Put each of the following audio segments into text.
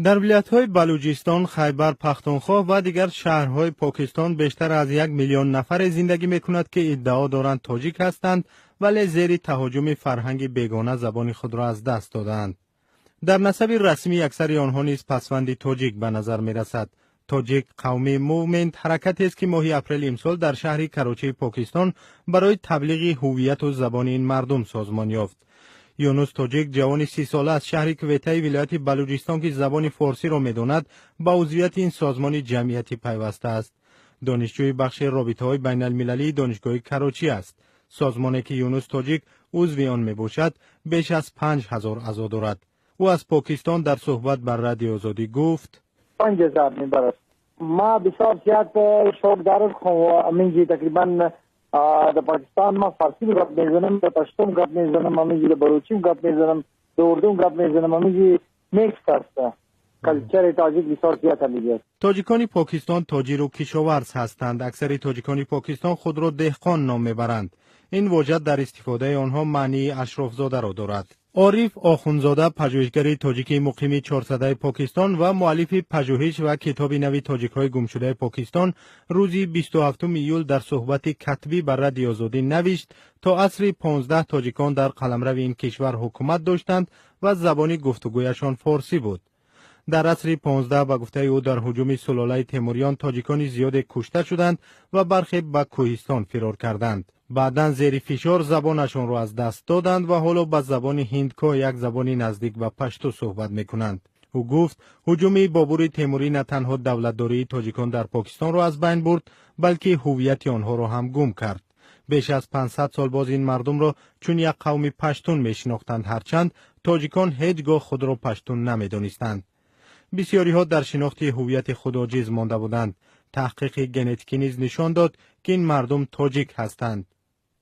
در ولایت‌های بلوچستان، خیبر پختونخوا و دیگر شهرهای پاکستان بیشتر از 1,000,000 نفر زندگی می‌کنند که ادعا دارند تاجیک هستند ولی زیر تهاجم فرهنگ بیگانه زبان خود را از دست دادند. در نسب رسمی اکثر آنها نیز پسوند تاجیک به نظر می‌رسد. تاجیک قوم موومنت حرکتی است که ماه اپریل امسال در شهر کراچی پاکستان برای تبلیغ هویت و زبان این مردم سازمان یافت. یونس تاجیک جوان 30 ساله از شهر کویته ولایت بلوچستان که زبان فارسی را می‌داند به عضویت این سازمان جمعیتی پیوسته است. دانشجوی بخش رابطه‌های بین المللی دانشگاه کراچی است. سازمانی که یونس تاجیک عضو آن میباشد بیش از 5,000 اعضا دارد. او از پاکستان در صحبت بر رادیو آزادی گفت: 5,000 ممبر است. ما بسیار زیاد شوق دارم خو امینجی تقریبا در پاکستان ما فارسی گپ میزنم، در پشتون گپ میزنم، امینجی در بلوچی گپ میزنم، در اردو گپ میزنم، امینجی میکس است. کلچر تاجیک بسیار زیاد است. تاجیکان پاکستان تاجر و کشاورز هستند. اکثر تاجیکان پاکستان خود را دهقان نام میبرند. این واژه در استفاده آنها معنی اشرافزاده را دارد. عارف آخوندزاده، پژوهشگر تاجیک مقیم 400 پاکستان و مؤلف پژوهش و کتاب نوی تاجیک‌های گمشده پاکستان، روز 27 ایول در صحبت کتبی بر رادیو آزادی نوشت تا عصر 15 تاجیکان در قلمرو این کشور حکومت داشتند و زبان گفتگویشان فارسی بود. در عصر 15 به گفته او در هجوم سلاله تیموریان تاجیکان زیاد کشته شدند و برخی به کوهستان فرار کردند. بعداً زیر فشار زبانشان را از دست دادند و حالا به زبان هندکو، یک زبان نزدیک به پشتو صحبت میکنند. او گفت هجوم بابور تیموری نه تنها دولتداری تاجیکان در پاکستان را از بین برد بلکه هویت آنها را هم گم کرد. بیش از 500 سال باز این مردم را چون یک قوم پشتون میشناختند، هرچند تاجیکان هیچگاه خود را پشتون نمیدانستند. بسیاری ها در شناخت هویت خود عاجز مانده بودند. تحقیق ژنتیکی نیز نشان داد که این مردم تاجیک هستند.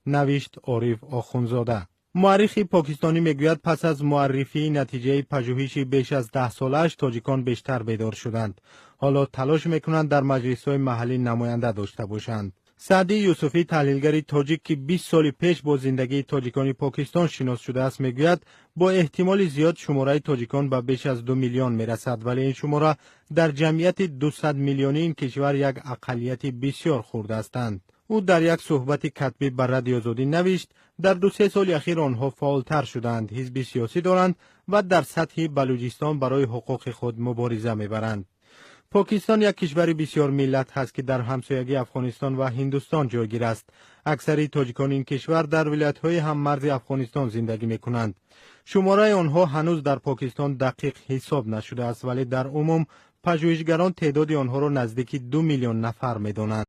نوشت عارف آخوندزاده. مورخ پاکستانی میگوید پس از معرفی نتیجه پژوهش بیش از 10 سالش تاجیکان بیشتر بیدار شدند. حالا تلاش میکنند در مجلس‌های محلی نماینده داشته باشند. سعدی یوسفی، تحلیلگر تاجیک که 20 سال پیش با زندگی تاجیکان پاکستان شناس شده است، میگوید با احتمال زیاد شماره تاجیکان به بیش از 2 میلیون میرسد، ولی این شماره در جمعیت 200 میلیونی این کشور یک اقلیت بسیار خرد هستند. او در یک صحبت کتبی بر رادیو آزادی نوشت در 2-3 سال اخیر آنها فعالتر شدند، حزب سیاسی دارند و در سطح بلوچستان برای حقوق خود مبارزه میبرند. پاکستان یک کشور بسیار ملت هست که در همسایگی افغانستان و هندوستان جایگیر است. اکثر تاجیکان این کشور در ولایت‌های هممرز افغانستان زندگی می‌کنند. شماره آنها هنوز در پاکستان دقیق حساب نشده است، ولی در عموم پژوهشگران تعداد آنها را نزدیک 2 میلیون نفر می‌دانند.